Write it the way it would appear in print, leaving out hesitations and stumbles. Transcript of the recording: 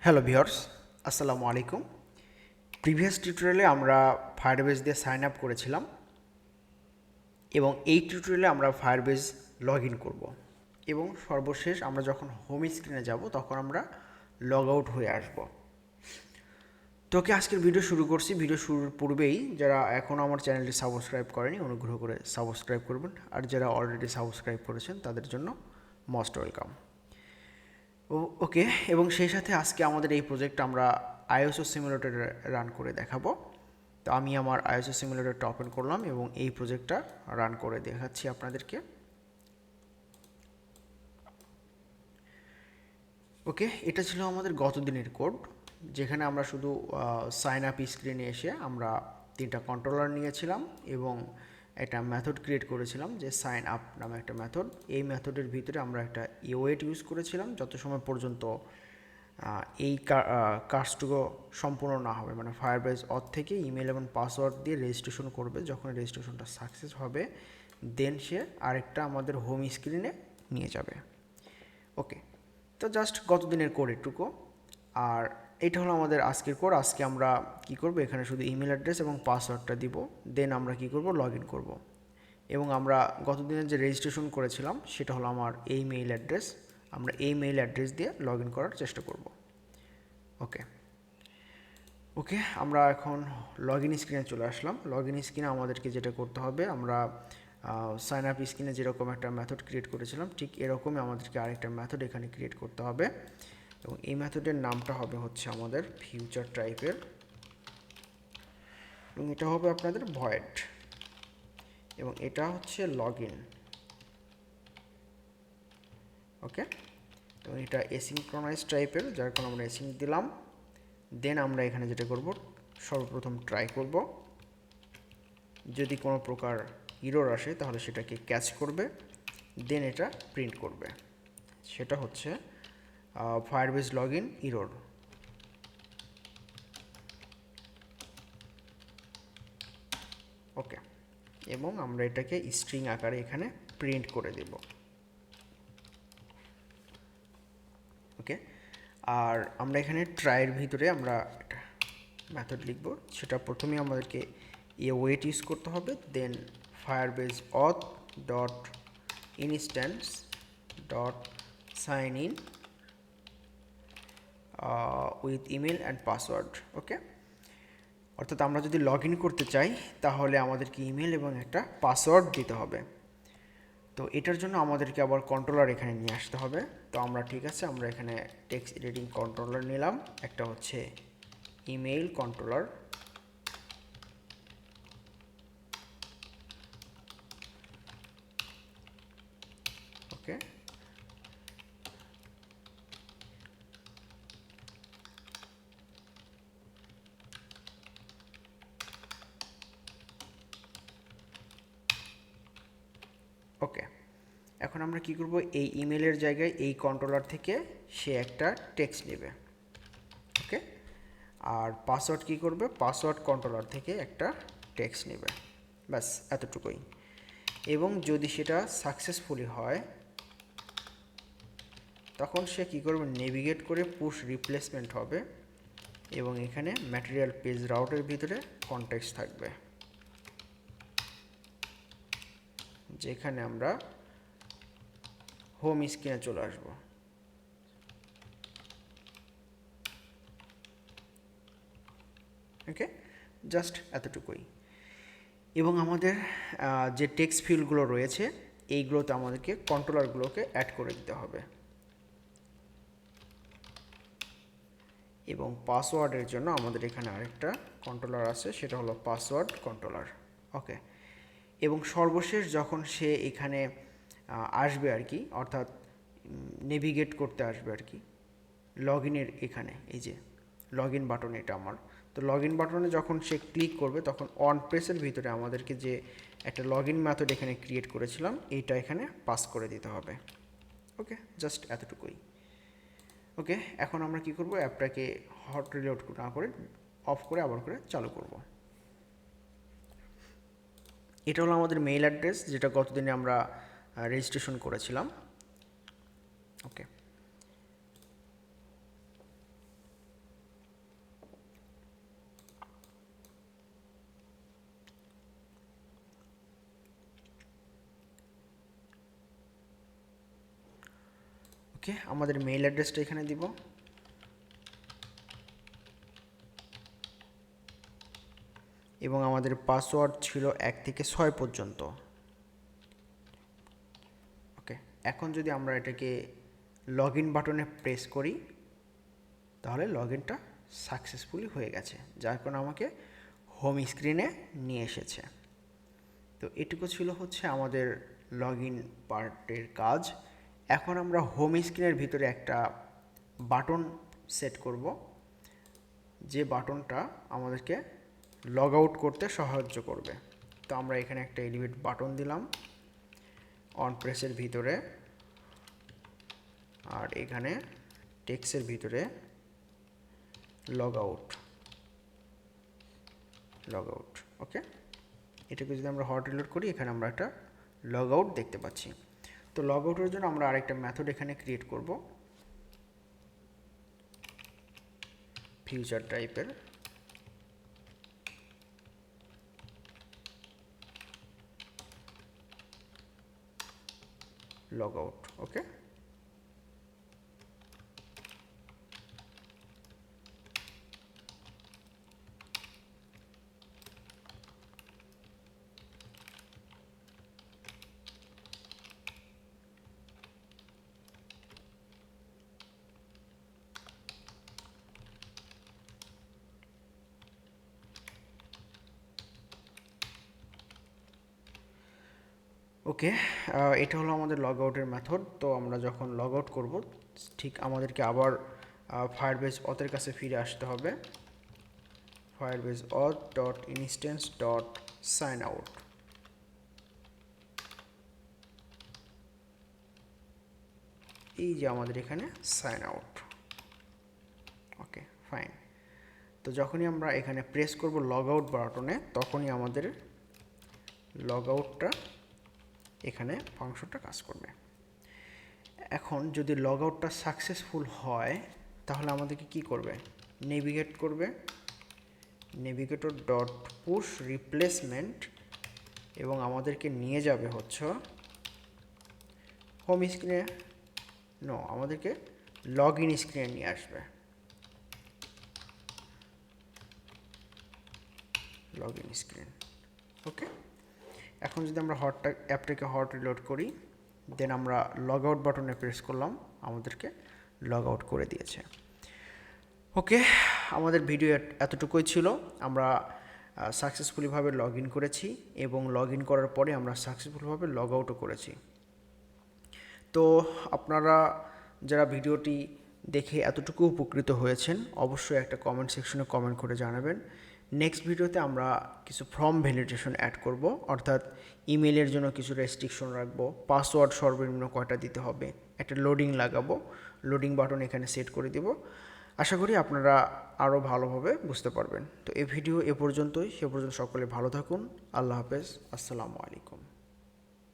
Hello viewers, আসসালামু আলাইকুম। Previous টিউটোরিয়ালে আমরা ফায়ারবেস দিয়ে সাইন আপ করেছিলাম এবং এই টিউটোরিয়ালে আমরা ফায়ারবেস লগ ইন করবো এবং সর্বশেষ আমরা যখন হোম স্ক্রিনে যাব তখন আমরা লগ আউট হয়ে আসব। তোকে আজকের ভিডিও শুরু করছি। ভিডিও শুরুর পূর্বেই যারা এখনও আমার চ্যানেলটি সাবস্ক্রাইব করেনি অনুগ্রহ করে সাবস্ক্রাইব করবেন, আর যারা অলরেডি সাবস্ক্রাইব করেছেন তাদের জন্য মোস্ট ওয়েলকাম। ওকে, এবং সেই সাথে আজকে আমাদের এই প্রজেক্ট আমরা আইএসও সিমুলেটরে রান করে দেখাবো। তো আমি আমার আইএসও সিমুলেটরটা ওপেন করলাম এবং এই প্রজেক্টটা রান করে দেখাচ্ছি আপনাদেরকে। ওকে, এটা ছিল আমাদের গত দিনের কোড, যেখানে আমরা শুধু সাইন আপ স্ক্রিনে এসে আমরা 3টা কন্ট্রোলার নিয়েছিলাম এবং একটা মেথড ক্রিয়েট করেছিলাম যে সাইন আপ নামে একটা মেথড। এই মেথডের ভিতরে আমরা একটা ওয়েট ইউজ করেছিলাম যত সময় পর্যন্ত এই কাজটুকু সম্পূর্ণ না হবে, মানে ফায়ারবেস অথ থেকে ইমেল এবং পাসওয়ার্ড দিয়ে রেজিস্ট্রেশন করবে। যখন রেজিস্ট্রেশনটা সাকসেস হবে দেন সে আরেকটা আমাদের হোম স্ক্রিনে নিয়ে যাবে। ওকে, তো জাস্ট গত দিনের কোড এটুকু, আর এটা হলো আমাদের আজকের কোড। আজকে আমরা কি করব, এখানে শুধু ইমেল অ্যাড্রেস এবং পাসওয়ার্ডটা দিব, দেন আমরা কি করব, লগ ইন করবো। এবং আমরা গত দিনের যে রেজিস্ট্রেশন করেছিলাম সেটা হলো আমার এই মেইল অ্যাড্রেস। আমরা এই মেইল অ্যাড্রেস দিয়ে লগ ইন করার চেষ্টা করব। ওকে ওকে আমরা এখন লগ ইন স্ক্রিনে চলে আসলাম। লগ ইন স্ক্রিনে আমাদেরকে যেটা করতে হবে, আমরা সাইন আপ স্ক্রিনে যেরকম একটা মেথড ক্রিয়েট করেছিলাম ঠিক এরকমই আমাদেরকে আরেকটা মেথড এখানে ক্রিয়েট করতে হবে এবং এই মেথডের নামটা হবে হচ্ছে আমাদের ফিউচার টাইপের এবং এটা হবে আপনাদের ভয়েড এবং এটা হচ্ছে লগ ইন। ওকে, এবং এটা এসিনক্রোনাইজ টাইপের, যার কারণে আমরা এসিন দিলাম। দেন আমরা এখানে যেটা করব, সর্বপ্রথম ট্রাই করব, যদি কোনো প্রকার ইরর আসে তাহলে সেটাকে ক্যাচ করবে, দেন এটা প্রিন্ট করবে। সেটা হচ্ছে ফায়ারবেস লগ ইন ইরর। ওকে, এবং আমরা এটাকে স্ট্রিং আকারে এখানে প্রিন্ট করে দেব। ওকে, আর আমরা এখানে ট্রাইয়ের ভিতরে আমরা একটা মেথড লিখব, সেটা প্রথমে আমাদেরকে ওয়েট ইউজ করতে হবে, then Firebase auth dot instance dot sign in with email and password. Okay, অর্থাৎ আমরা যদি লগ ইন করতে চাই তাহলে আমাদেরকে ইমেল এবং একটা পাসওয়ার্ড দিতে হবে। তো এটার জন্য আমাদেরকে আবার কন্ট্রোলার এখানে নিয়ে আসতে হবে। তো আমরা ঠিক আছে, আমরা এখানে টেক্সট এডিটিং কন্ট্রোলার নিলাম, একটা হচ্ছে ইমেইল কন্ট্রোলার। ওকে, ওকে, এখন আমরা কি করব, এই ইমেলের জায়গায় এই কন্ট্রোলার থেকে সে একটা টেক্সট নেবে। ওকে, আর পাসওয়ার্ড কি করবে, পাসওয়ার্ড কন্ট্রোলার থেকে একটা টেক্সট নেবে। ব্যাস এতটুকুই। এবং যদি সেটা সাকসেসফুলি হয় তখন সে কি করবে, নেভিগেট করে পুশ রিপ্লেসমেন্ট হবে এবং এখানে ম্যাটেরিয়াল পেজ রাউটের ভিতরে কনটেক্সট থাকবে, যেখানে আমরা হোম স্ক্রিনে চলে আসব। ওকে, জাস্ট এতটুকুই। এবং আমাদের যে টেক্সট ফিল্ডগুলো রয়েছে এইগুলোতে আমাদেরকে কন্ট্রোলারগুলোকে অ্যাড করে দিতে হবে এবং পাসওয়ার্ডের জন্য আমাদের এখানে আরেকটা কন্ট্রোলার আছে, সেটা হলো পাসওয়ার্ড কন্ট্রোলার। ওকে, এবং সর্বশেষ যখন সে এখানে আসবে আর কি, অর্থাৎ নেভিগেট করতে আসবে আর কি, লগ ইনের এখানে এই যে লগ ইন বাটন, এটা আমার। তো লগ ইন বাটনে যখন সে ক্লিক করবে তখন অন প্রেসের ভিতরে আমাদেরকে যে একটা লগ ইন মেথড এখানে ক্রিয়েট করেছিলাম এইটা এখানে পাস করে দিতে হবে। ওকে, জাস্ট এতটুকুই। ওকে, এখন আমরা কি করব, অ্যাপটাকে হট রিলোড না করে অফ করে আবার করে চালু করব। এটা হলো আমাদের মেইল অ্যাড্রেস, যেটা গতদিনে আমরা রেজিস্ট্রেশন করেছিলাম। ওকে, ওকে, আমাদের মেইল অ্যাড্রেসটা এখানে দিব। এবং আমাদের পাসওয়ার্ড ছিল 1 থেকে 6 পর্যন্ত। ওকে, এখন যদি আমরা এটাকে লগ ইন বাটনে প্রেস করি তাহলে লগ ইনটা সাকসেসফুলি হয়ে গেছে, যার কারণে আমাকে হোম স্ক্রিনে নিয়ে এসেছে। তো এটুকু ছিল হচ্ছে আমাদের লগ ইন পার্টের কাজ। এখন আমরা হোম স্ক্রিনের ভিতরে একটা বাটন সেট করব, যে বাটনটা আমাদেরকে লগ আউট করতে সাহায্য করবে। তো আমরা এখানে একটা এলিভেট বাটন দিলাম অন প্রেসের ভিতরে, আর এখানে টেক্সটের ভিতরে লগ আউট। ওকে, এটাকে যদি আমরা হট রিলোড করি এখানে আমরা একটা লগ আউট দেখতে পাচ্ছি। তো লগ আউটের জন্য আমরা আরেকটা মেথড এখানে ক্রিয়েট করব, ফিউচার টাইপের। Log out. ওকে, ওকে, এটা হলো আমাদের লগ আউটের মেথড। তো আমরা যখন লগ আউট করব ঠিক আমাদেরকে আবার ফায়ারবেস অথের কাছে ফিরে আসতে হবে। Firebase auth dot instance dot sign out. এই যে আমাদের এখানে সাইন আউট। ওকে, ফাইন। তো যখনই আমরা এখানে প্রেস করব লগ আউট বাটনে তখনই আমাদের লগ আউটটা এখানে ফাংশনটা কাজ করবে। এখন যদি লগ আউটটা সাকসেসফুল হয় তাহলে আমাদেরকে কি করবে, নেভিগেট করবে, নেভিগেটর ডট পুশ রিপ্লেসমেন্ট, এবং আমাদেরকে নিয়ে যাবে হচ্ছে হোম স্ক্রিনে, আমাদেরকে লগ ইন স্ক্রিনে নিয়ে আসবে। Log in screen. ওকে, এখন যদি আমরা অ্যাপটাকে হট রিলোড করি, দেন আমরা লগ আউট বাটনে প্রেস করলাম, আমাদেরকে লগ আউট করে দিয়েছে। ওকে, আমাদের ভিডিও এতটুকুই ছিল। আমরা সাকসেসফুলিভাবে লগ ইন করেছি এবং লগ ইন করার পরে আমরা সাকসেসফুলভাবে লগ আউটও করেছি। তো আপনারা যারা ভিডিওটি দেখে এতটুকু উপকৃত হয়েছেন অবশ্যই একটা কমেন্ট সেকশনে কমেন্ট করে জানাবেন। নেক্সট ভিডিওতে আমরা কিছু ফর্ম ভ্যালিডেশন অ্যাড করব, অর্থাৎ ইমেলের জন্য কিছু রেস্ট্রিকশন রাখবো, পাসওয়ার্ড সর্বনিম্ন কয়টা দিতে হবে, একটা লোডিং লাগাবো, লোডিং বাটন এখানে সেট করে দিব। আশা করি আপনারা আরও ভালোভাবে বুঝতে পারবেন। তো এই ভিডিও এ পর্যন্তই, সে পর্যন্ত সকলে ভালো থাকুন। আল্লাহ হাফেজ, আসসালামু আলাইকুম।